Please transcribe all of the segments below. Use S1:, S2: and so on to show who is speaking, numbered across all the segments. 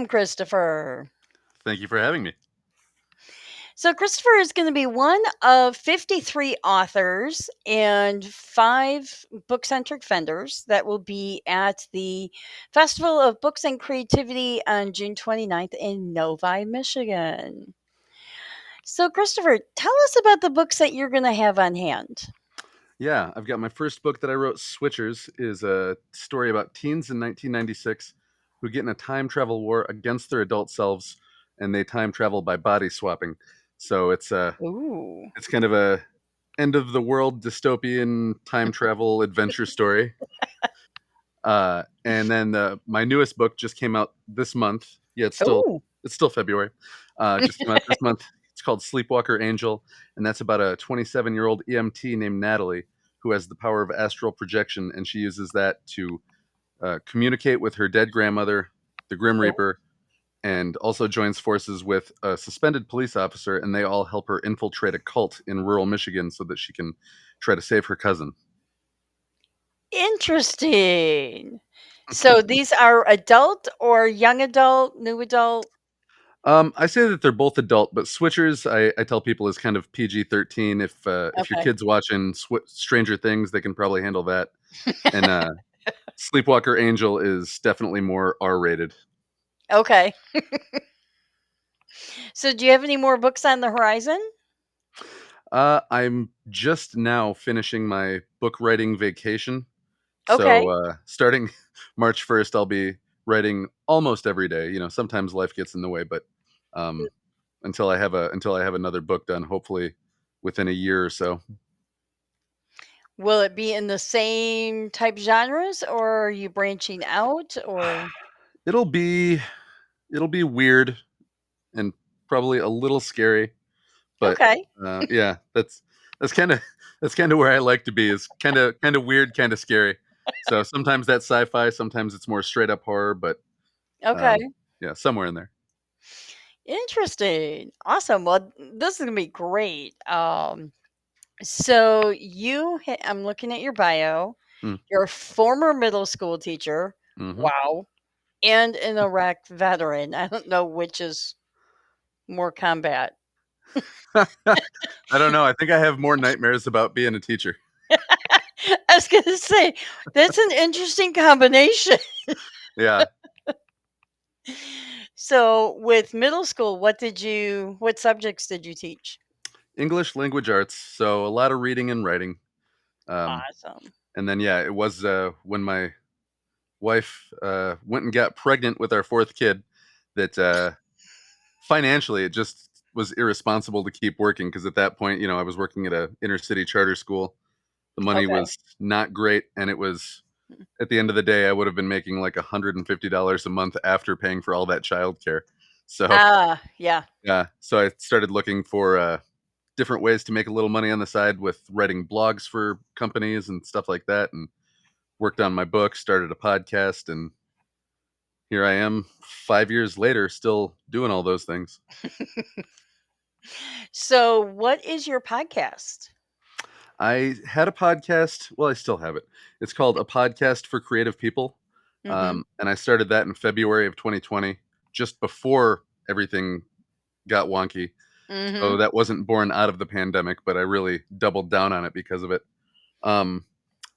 S1: Christopher.
S2: Thank you for having me.
S1: So, Christopher is going to be one of 53 authors and 5 book-centric vendors that will be at the Festival of Books and Creativity on June 29th in Novi, Michigan. So, Christopher, tell us about the books that you're going to have on hand.
S2: Yeah, I've got my first book that I wrote, Switchers, is a story about teens in 1996 who get in a time travel war against their adult selves, and they time travel by body swapping. So
S1: Ooh.
S2: it's kind of a end of the world dystopian time travel adventure story. And then my newest book just came out this month. Yeah,
S1: Oh.
S2: it's still February. Just came out this month. It's called Sleepwalker Angel, and that's about a 27-year-old EMT named Natalie who has the power of astral projection, and she uses that to communicate with her dead grandmother, the Grim
S1: Oh.
S2: Reaper, and also joins forces with a suspended police officer, and they all help her infiltrate a cult in rural Michigan so that she can try to save her cousin.
S1: Interesting. So, these are adult or young adult, new adult?
S2: I say that they're both adult, but Switchers, I tell people, is kind of PG-13. If your
S1: Okay.
S2: kid's watching Stranger Things, they can probably handle that. And Sleepwalker Angel is definitely more R-rated.
S1: Okay. So, do you have any more books on the horizon?
S2: I'm just now finishing my book writing vacation. So
S1: Okay.
S2: starting March 1st, I'll be writing almost every day. You know, sometimes life gets in the way, but um, until I have another book done, hopefully within a year or so.
S1: Will it be in the same type genres or are you branching out or
S2: It'll be it'll be weird and probably a little scary, but
S1: okay.
S2: yeah, that's kind of that's kind of where I like to be. Is kind of weird, kind of scary. So sometimes that's sci-fi, sometimes it's more straight up horror, but
S1: Okay.
S2: um, yeah, somewhere in there.
S1: Interesting. Awesome. Well, this is going to be great. So I'm looking at your bio.
S2: Mm,
S1: You're a former middle school teacher.
S2: hmm
S1: Wow. And an Iraq veteran. I don't know which is more combat.
S2: I don't know. I think I have more nightmares about being a teacher.
S1: I was going to say, that's an interesting combination.
S2: Yeah,
S1: So, with middle school, what subjects did you teach?
S2: English language arts, so a lot of reading and writing. Um,
S1: Awesome.
S2: and then yeah, it was when my wife went and got pregnant with our fourth kid that financially it just was irresponsible to keep working because at that point, I was working at a inner city charter school. The money
S1: Okay.
S2: was not great, and it was at the end of the day, I would have been making like $150 a month after paying for all that childcare. So
S1: Ah, yeah.
S2: yeah, so I started looking for different ways to make a little money on the side with writing blogs for companies and stuff like that, and worked on my book, started a podcast, and here I am 5 years later, still doing all those things.
S1: So, what is your podcast?
S2: I had a podcast. Well, I still have it. It's called A Podcast for Creative People.
S1: Mhm.
S2: And I started that in February of 2020, just before everything got wonky. So
S1: Mhm.
S2: that wasn't born out of the pandemic, but I really doubled down on it because of it. Um,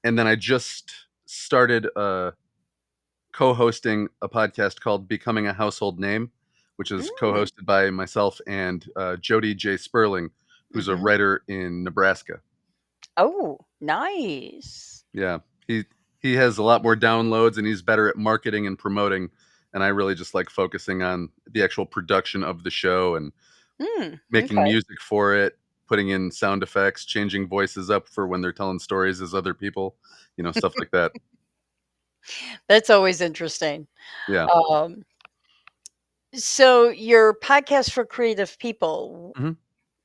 S2: and then I just started co-hosting a podcast called Becoming a Household Name, which is
S1: Mm.
S2: co-hosted by myself and Jody J. Sperling, who's a
S1: Mhm.
S2: writer in Nebraska.
S1: Oh, nice.
S2: Yeah, he he has a lot more downloads and he's better at marketing and promoting. And I really just like focusing on the actual production of the show and making
S1: Okay.
S2: music for it, putting in sound effects, changing voices up for when they're telling stories as other people, stuff like that.
S1: That's always interesting.
S2: Yeah.
S1: Um, so your podcast for creative people,
S2: hmm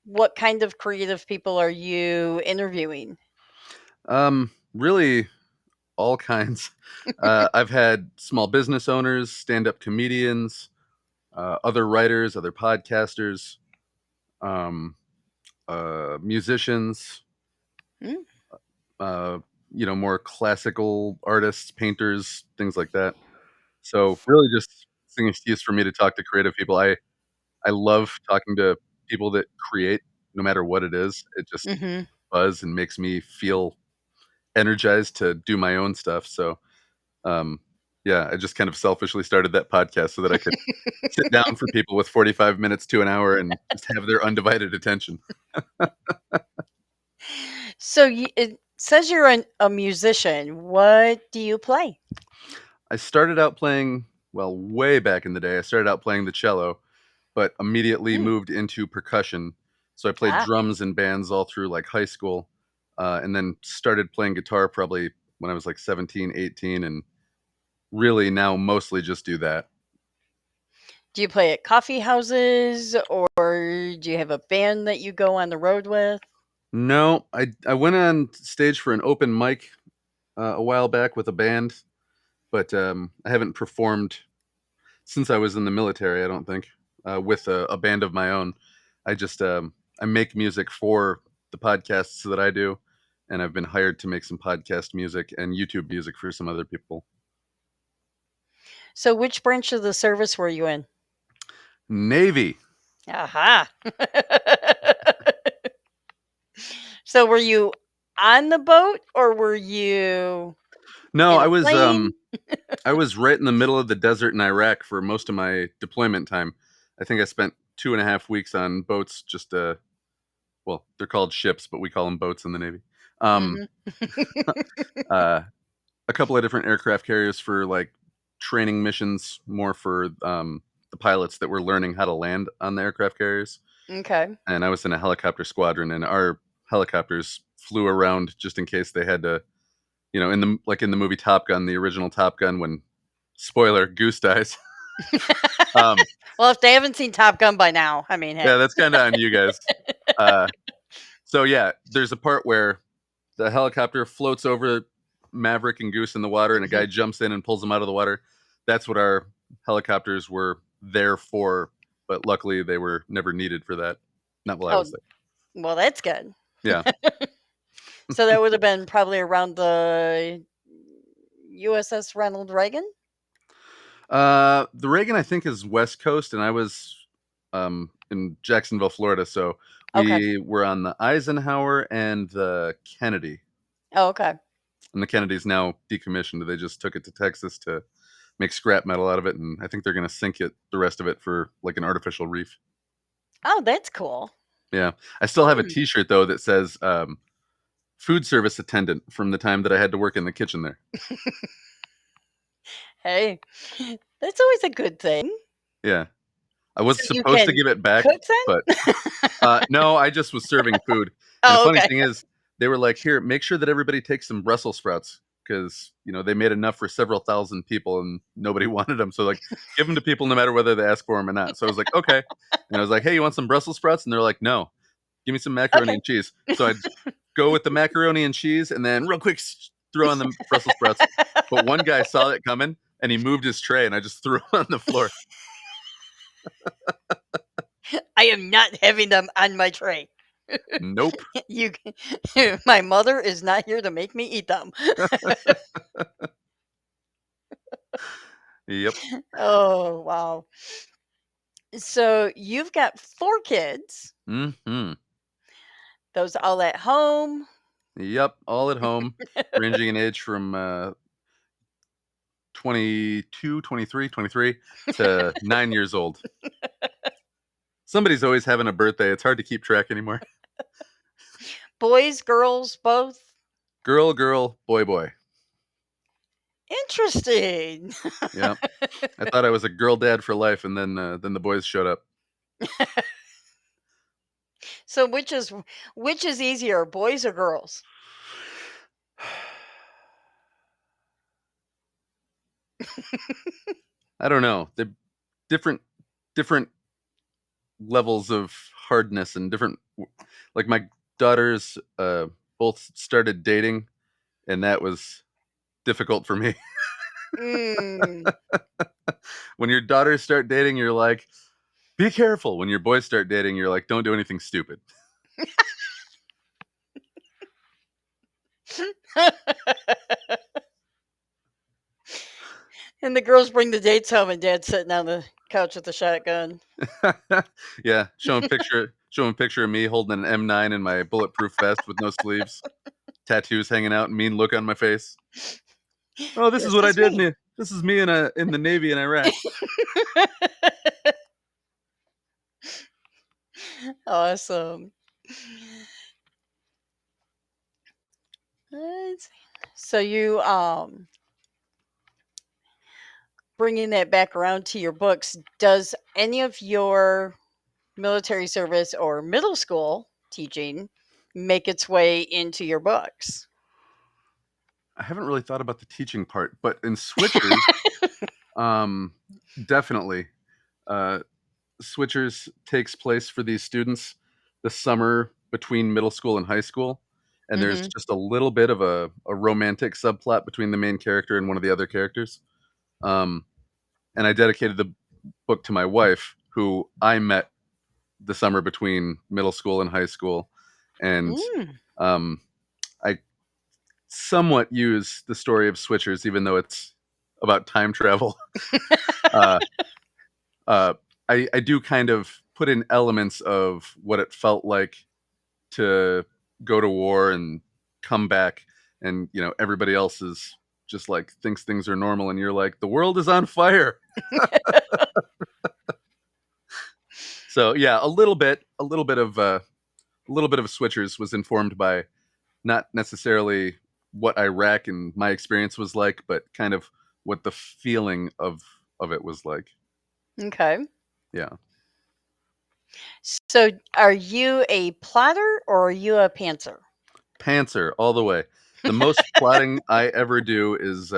S1: what kind of creative people are you interviewing?
S2: Really all kinds. I've had small business owners, stand-up comedians, other writers, other podcasters, um, musicians,
S1: Mm.
S2: uh, more classical artists, painters, things like that. So really just an excuse for me to talk to creative people. I love talking to people that create, no matter what it is. It just
S1: Mhm.
S2: buzz and makes me feel energized to do my own stuff. So, um, yeah, I just kind of selfishly started that podcast so that I could sit down for people with 45 minutes to an hour and just have their undivided attention.
S1: So it says you're a musician. What do you play?
S2: I started out playing, well, way back in the day, I started out playing the cello, but immediately
S1: Mm.
S2: moved into percussion. So I played
S1: Ah.
S2: drums in bands all through like high school, and then started playing guitar probably when I was like 17, 18, and really now mostly just do that.
S1: Do you play at coffee houses or do you have a band that you go on the road with?
S2: No, I went on stage for an open mic a while back with a band, but I haven't performed since I was in the military. I don't think with a band of my own. I just I make music for the podcasts that I do, and I've been hired to make some podcast music and YouTube music for some other people.
S1: So which branch of the service were you in?
S2: Navy.
S1: Aha. So were you on the boat or were you
S2: No,
S1: in a plane?
S2: I was right in the middle of the desert in Iraq for most of my deployment time. I think I spent 2.5 weeks on boats. Just well, they're called ships, but we call them boats in the Navy. Um,
S1: Mhm.
S2: uh, a couple of different aircraft carriers for like training missions, more for the pilots that were learning how to land on the aircraft carriers.
S1: Okay.
S2: And I was in a helicopter squadron, and our helicopters flew around just in case they had to, in the movie Top Gun, the original Top Gun, when spoiler Goose dies. um,
S1: Well, if they haven't seen Top Gun by now, I mean,
S2: yeah,
S1: hey.
S2: that's kind of on you guys. Uh, so yeah, there's a part where the helicopter floats over Maverick and Goose in the water, and a
S1: Mhm.
S2: guy jumps in and pulls them out of the water. That's what our helicopters were there for, but luckily they were never needed for that. Not while I was
S1: Oh,
S2: there.
S1: well, that's good.
S2: Yeah.
S1: So that would have been probably around the USS Ronald Reagan?
S2: The Reagan, I think, is West Coast, and I was in Jacksonville, Florida. So
S1: Okay.
S2: we were on the Eisenhower and the Kennedy.
S1: Oh, okay.
S2: And the Kennedy's now decommissioned. They just took it to Texas to make scrap metal out of it, and I think they're going to sink it, the rest of it, for like an artificial reef.
S1: Oh, that's cool.
S2: Yeah, I still have a
S1: Hmm.
S2: T-shirt though that says "food service attendant" from the time that I had to work in the kitchen there.
S1: Hey, that's always a good thing.
S2: Yeah, I was
S1: So you
S2: supposed to
S1: can
S2: give it back,
S1: cook
S2: but
S1: then?
S2: no, I just was serving food. And the
S1: Oh,
S2: funny
S1: okay.
S2: thing is, they were like, "Here, make sure that everybody takes some Brussels sprouts because they made enough for several thousand people and nobody wanted them. So like, give them to people no matter whether they ask for them or not." So I was like, "Okay," and I was like, "Hey, you want some Brussels sprouts?" And they're like, "No, give me some macaroni
S1: Okay.
S2: and cheese." So I'd go with the macaroni and cheese, and then real quick throw on the Brussels sprouts. But one guy saw it coming, and he moved his tray, and I just threw them on the floor.
S1: I am not having them on my tray.
S2: Nope.
S1: You my mother is not here to make me eat them.
S2: Yep.
S1: Oh, wow. So you've got 4 kids.
S2: Hmm.
S1: Those all at home.
S2: Yep, all at home, ranging in age from 22, 23, 23 to 9 years old. Somebody's always having a birthday. It's hard to keep track anymore.
S1: Boys, girls, both?
S2: Girl, girl, boy, boy.
S1: Interesting.
S2: Yeah, I thought I was a girl dad for life, and then the boys showed up.
S1: So which is easier, boys or girls?
S2: I don't know. They're different levels of hardness and different. Like my daughters both started dating, and that was difficult for me.
S1: Mm.
S2: When your daughters start dating, you're like, be careful. When your boys start dating, you're like, don't do anything stupid.
S1: And the girls bring the dates home, and Dad's sitting on the couch with the shotgun.
S2: Yeah, show him a picture of me holding an M9 in my bulletproof vest with no sleeves, tattoos hanging out, and mean look on my face. Oh, this is
S1: This
S2: what I
S1: is
S2: did.
S1: me.
S2: This is me in the Navy in Iraq.
S1: Awesome. Let's see. So you bringing that back around to your books, does any of your military service or middle school teaching make its way into your books?
S2: I haven't really thought about the teaching part, but in Switchers, um, definitely. Uh, Switchers takes place for these students the summer between middle school and high school. And there's
S1: Mhm.
S2: just a little bit of a romantic subplot between the main character and one of the other characters. Um, and I dedicated the book to my wife, who I met the summer between middle school and high school. And
S1: Mm.
S2: um, I somewhat use the story of Switchers, even though it's about time travel. uh, uh, I do kind of put in elements of what it felt like to go to war and come back, and everybody else is just like thinks things are normal, and you're like, the world is on fire. So yeah, a little bit of Switchers was informed by not necessarily what Iraq and my experience was like, but kind of what the feeling of it was like.
S1: Okay.
S2: Yeah.
S1: So are you a plotter or are you a pantser?
S2: Pantser all the way. The most plotting I ever do is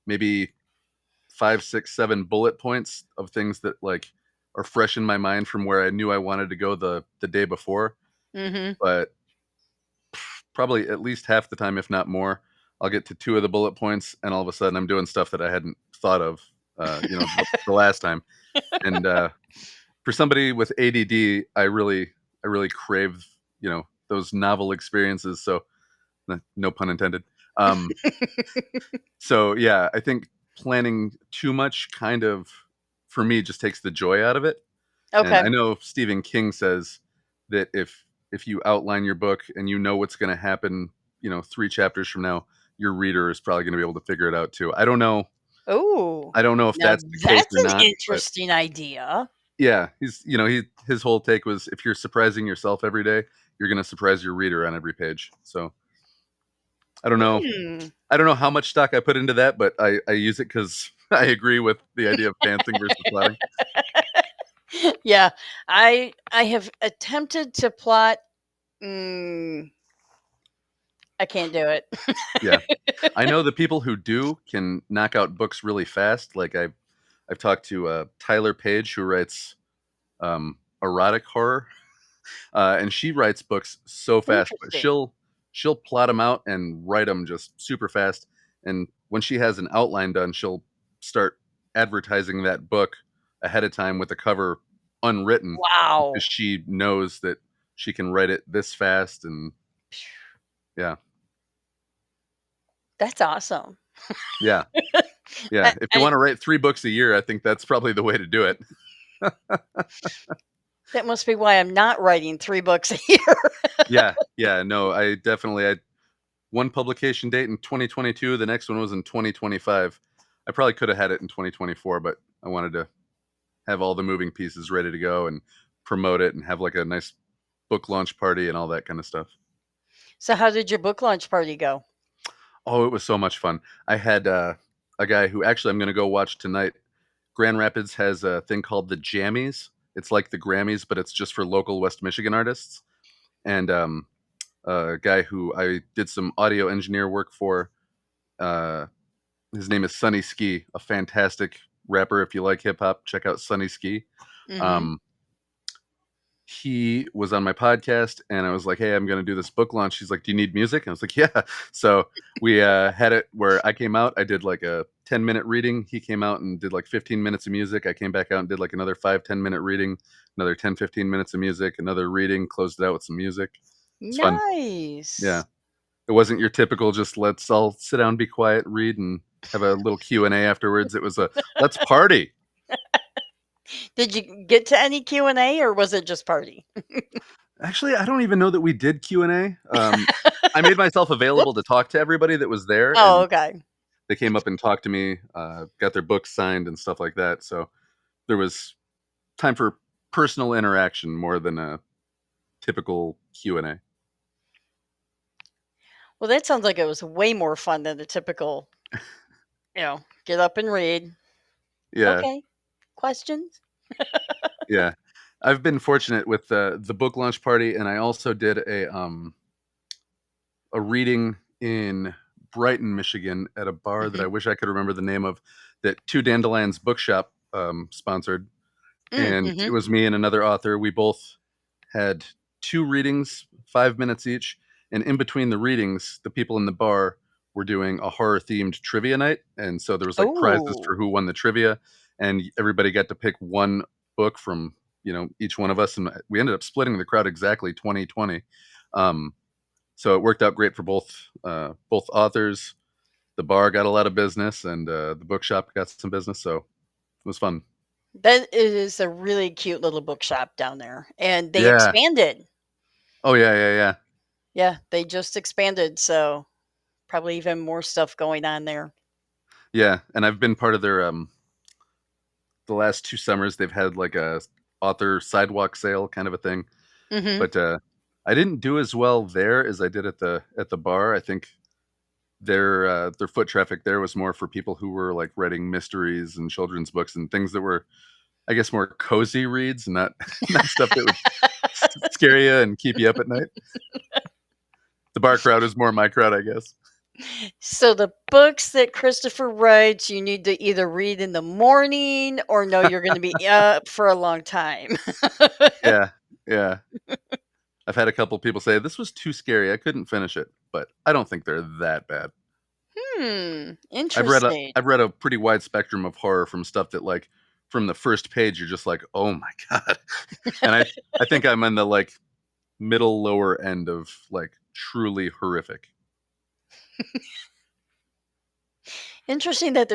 S2: maybe 5, 6, 7 bullet points of things that like are fresh in my mind from where I knew I wanted to go the day before.
S1: Mhm.
S2: But probably at least half the time, if not more, I'll get to two of the bullet points, and all of a sudden I'm doing stuff that I hadn't thought of, the last time. And for somebody with ADD, I really crave, those novel experiences. So no pun intended. Um, so yeah, I think planning too much kind of, for me, just takes the joy out of it. And
S1: Okay.
S2: I know Stephen King says that if you outline your book and you know what's going to happen, 3 chapters from now, your reader is probably going to be able to figure it out too.
S1: Oh,
S2: I don't know if
S1: now
S2: that's the case
S1: that's
S2: or
S1: an
S2: not, but
S1: interesting idea.
S2: yeah, his whole take was, if you're surprising yourself every day, you're going to surprise your reader on every page. So I don't know.
S1: Hmm.
S2: I don't know how much stock I put into that, but I use it because I agree with the idea of pantsing versus plotting.
S1: Yeah, I have attempted to plot. Mm, I can't do it.
S2: Yeah, I know the people who do can knock out books really fast. Like I've talked to Tyler Page, who writes erotic horror, and she writes books so fast. But
S1: Interesting.
S2: she'll plot them out and write them just super fast. And when she has an outline done, she'll start advertising that book ahead of time with the cover unwritten, because
S1: Wow,
S2: she knows that she can write it this fast. And yeah,
S1: that's awesome.
S2: yeah, yeah.
S1: I,
S2: If you
S1: I
S2: want to write 3 books a year, I think that's probably the way to do it.
S1: that must be why I'm not writing 3 books a year.
S2: Yeah, yeah. No, I definitely had one publication date in 2022. The next one was in 2025. I probably could have had it in 2024, but I wanted to have all the moving pieces ready to go and promote it and have like a nice book launch party and all that kind of stuff.
S1: So, how did your book launch party go?
S2: Oh, it was so much fun. I had a guy who actually I'm going to go watch tonight. Grand Rapids has a thing called the Jammies. It's like the Grammys, but it's just for local West Michigan artists. And a guy who I did some audio engineer work for. Uh, his name is Sunny Ski, a fantastic rapper. If you like hip hop, check out Sunny Ski.
S1: Mhm.
S2: Um, he was on my podcast, and I was like, "Hey, I'm going to do this book launch." He's like, "Do you need music?" And I was like, "Yeah." So we had it where I came out. I did like a 10-minute reading. He came out and did like 15 minutes of music. I came back out and did like another 5, 10-minute reading, another 10, 15 minutes of music, another reading, closed it out with some music. It's fun. Yeah.
S1: Nice.
S2: It wasn't your typical just let's all sit down, be quiet, read, and have a little Q&A afterwards. It was a let's party.
S1: Did you get to any Q&A or was it just party?
S2: Actually, I don't even know that we did Q&A. I made myself available to
S1: Whoops.
S2: talk to everybody that was there,
S1: Oh,
S2: and
S1: okay.
S2: they came up and talked to me, got their books signed and stuff like that. So there was time for personal interaction more than a typical Q&A.
S1: Well, that sounds like it was way more fun than the typical, get up and read.
S2: Yeah,
S1: Okay. Questions?
S2: yeah. I've been fortunate with the book launch party, and I also did a reading in Brighton, Michigan, at a bar that I
S1: Mhm.
S2: wish I could remember the name of, that Two Dandelions Bookshop sponsored, and it
S1: Mhm.
S2: was me and another author. We both had two readings, 5 minutes each, and in between the readings, the people in the bar were doing a horror themed trivia night, and so there was like prizes for
S1: Oh,
S2: who won the trivia, and everybody got to pick one book from each one of us, and we ended up splitting the crowd exactly 2020. Um, so it worked out great for both authors. The bar got a lot of business, and the bookshop got some business, so it was fun.
S1: that is a really cute little bookshop down there. And they
S2: Yeah.
S1: expanded.
S2: Oh yeah, yeah, yeah.
S1: Yeah, they just expanded. So probably even more stuff going on there.
S2: Yeah, and I've been part of their the last 2 summers. They've had like a author sidewalk sale kind of a thing,
S1: Mhm.
S2: but I didn't do as well there as I did at the bar. I think their foot traffic there was more for people who were like writing mysteries and children's books and things that were, I guess, more cozy reads, not not stuff that would scare you and keep you up at night. The bar crowd is more my crowd, I guess.
S1: So the books that Christopher writes, you need to either read in the morning or know you're going to be up for a long time.
S2: Yeah, yeah. I've had a couple people say this was too scary. I couldn't finish it, but I don't think they're that bad. I've read a
S1: Interesting.
S2: I've read a pretty wide spectrum of horror, from stuff that like from the first page you're just like, "Oh my god." And I think I'm in the like middle lower end of like truly horrific.
S1: Interesting that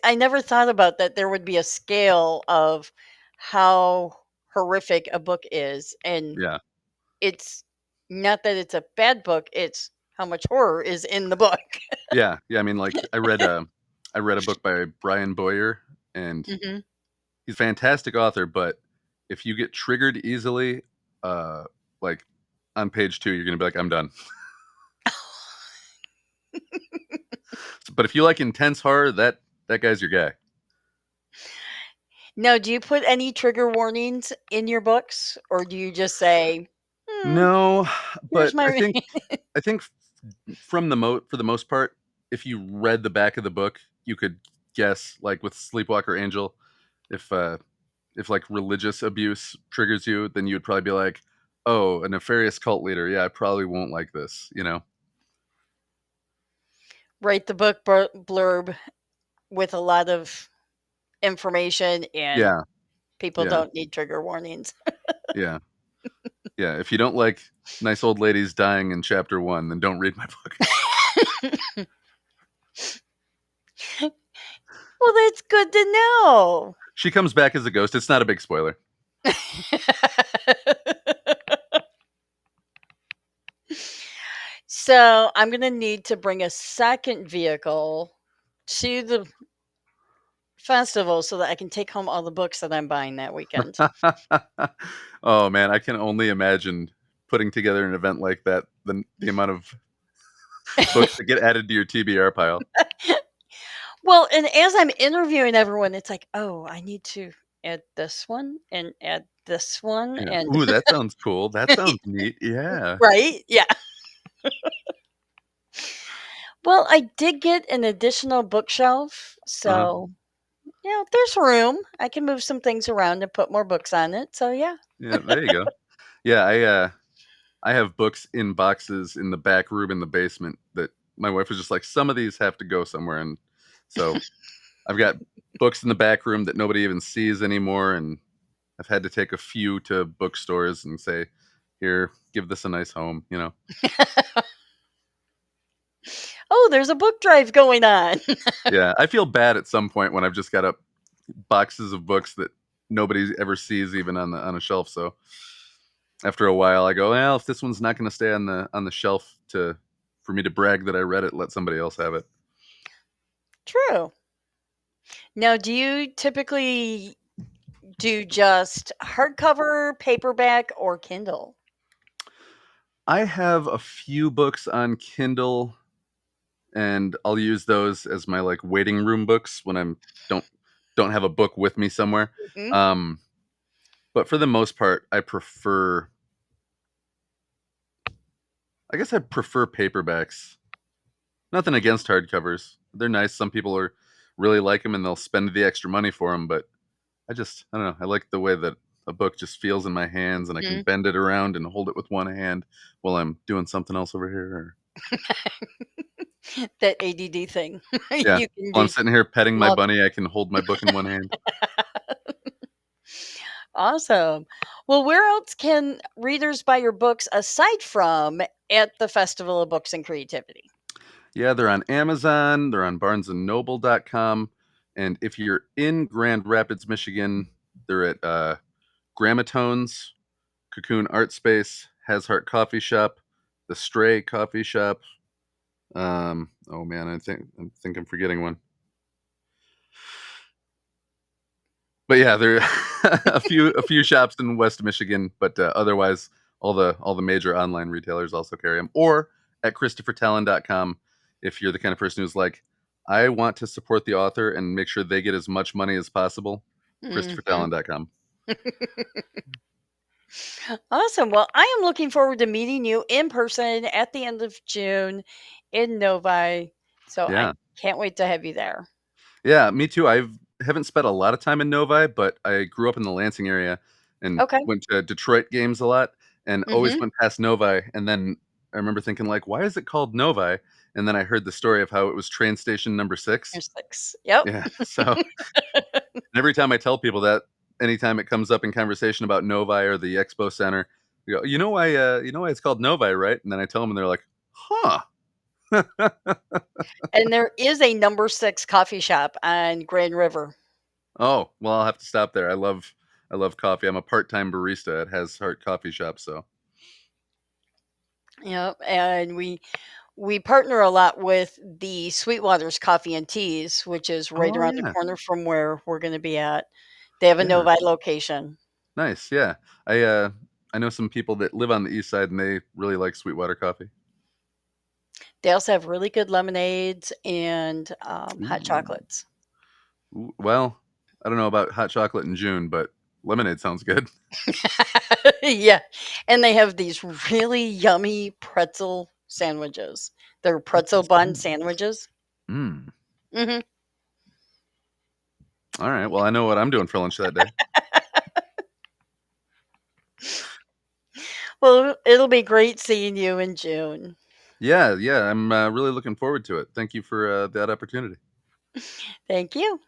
S1: I never thought about that there would be a scale of how horrific a book is. And
S2: Yeah.
S1: it's not that it's a bad book, it's how much horror is in the book.
S2: Yeah. Yeah, I mean like I read a book by Brian Boyer, and
S1: Mhm.
S2: he's a fantastic author, but if you get triggered easily, uh like on page 2 you're going to be like, "I'm done." But if you like intense horror, that guy's your guy.
S1: Now, do you put any trigger warnings in your books, or do you just say, "Hmm,
S2: No,
S1: here's
S2: but I
S1: my"
S2: think I think for the most part, if you read the back of the book, you could guess, like with Sleepwalker Angel, if like religious abuse triggers you, then you would probably be like, "Oh, a nefarious cult leader. Yeah, I probably won't like this."
S1: write the book blurb with a lot of information, and
S2: Yeah,
S1: people
S2: yeah,
S1: don't need trigger warnings.
S2: yeah, yeah. If you don't like nice old ladies dying in chapter 1, then don't read my book.
S1: Well, that's good to know.
S2: She comes back as a ghost. It's not a big spoiler.
S1: So I'm going to need to bring a second vehicle to the festival so that I can take home all the books that I'm buying that weekend.
S2: Oh man, I can only imagine putting together an event like that. The amount of books that get added to your TBR pile.
S1: Well, and as I'm interviewing everyone, it's like, oh, I need to add this one and add this one.
S2: Yeah.
S1: And
S2: Ooh, that sounds cool. That sounds neat. Yeah.
S1: right. Yeah. Well, I did get an additional bookshelf.
S2: Uh-huh.
S1: So, there's room. I can move some things around and put more books on it. So, yeah.
S2: Yeah. There you go. Yeah. I have books in boxes in the back room in the basement that my wife was just like, some of these have to go somewhere, and so I've got books in the back room that nobody even sees anymore, and I've had to take a few to bookstores and say, "Here, give this a nice home."
S1: Oh, there's a book drive going on.
S2: Yeah, I feel bad at some point when I've just got up boxes of books that nobody ever sees even on a shelf. So after a while, I go, well, if this one's not going to stay on the shelf to for me to brag that I read it, let somebody else have it.
S1: True. Now, do you typically do just hardcover, paperback, or Kindle?
S2: I have a few books on Kindle, and I'll use those as my like waiting room books when I'm don't don't have a book with me somewhere.
S1: Mhm.
S2: Um, but for the most part, I guess I prefer paperbacks. Nothing against hardcovers. They're nice. Some people are really like them and they'll spend the extra money for them, but I don't know. I like the way that a book just feels in my hands and I can
S1: Mhm.
S2: bend it around and hold it with one hand while I'm doing something else over here.
S1: That ADD thing.
S2: Yeah.
S1: You can
S2: While I'm
S1: do
S2: sitting here petting my
S1: multi.
S2: bunny, I can hold my book in one hand.
S1: Awesome. Well, where else can readers buy your books aside from at the Festival of Books and Creativity?
S2: Yeah, they're on Amazon, they're on barnesandnoble.com. And if you're in Grand Rapids, Michigan, they're at Gramatones, Cocoon Art Space, Has Heart Coffee Shop, The Stray Coffee Shop. Oh man, I think I'm forgetting one. But yeah, there are a few shops in West Michigan, but otherwise all the major online retailers also carry them. Or at ChristopherTallon.com if you're the kind of person who's like, I want to support the author and make sure they get as much money as possible.
S1: Mhm.
S2: ChristopherTallon.com.
S1: Awesome. Well, I am looking forward to meeting you in person at the end of June in Novi. So I
S2: Yeah.
S1: can't wait to have you there.
S2: Yeah, me too. Haven't spent a lot of time in Novi, but I grew up in the Lansing area and
S1: Okay.
S2: went to Detroit games a lot and always
S1: Mm-hmm.
S2: went past Novi. And then I remember thinking like, why is it called Novi? And then I heard the story of how it was train station number 6.
S1: There's 6. Yep.
S2: Yeah. So every time I tell people that, anytime it comes up in conversation about Novi or the Expo Center, you go, you know why it's called Novi, right? And then I tell them and they're like, huh.
S1: And there is a number 6 coffee shop on Grand River.
S2: Oh, well, I'll have to stop there. I love coffee. I'm a part-time barista at Has Heart Coffee Shop, so.
S1: Yep. And we partner a lot with the Sweetwater's Coffee and Teas, which is right
S2: Oh
S1: around the
S2: yeah.
S1: corner from where we're going to be at. They have a
S2: Yeah.
S1: Novi location.
S2: Nice. Yeah. I know some people that live on the east side and they really like Sweetwater coffee.
S1: They also have really good lemonades and hot
S2: Ooh.
S1: chocolates.
S2: Ooh. Well, I don't know about hot chocolate in June, but lemonade sounds good.
S1: Yeah, and they have these really yummy pretzel sandwiches. They're pretzel
S2: Pretzel
S1: bun
S2: sandwich.
S1: sandwiches.
S2: Mm.
S1: Mhm.
S2: All right. Well, I know what I'm doing for lunch that day.
S1: Well, it'll be great seeing you in June.
S2: Yeah, yeah. I'm really looking forward to it. Thank you for that opportunity.
S1: Thank you.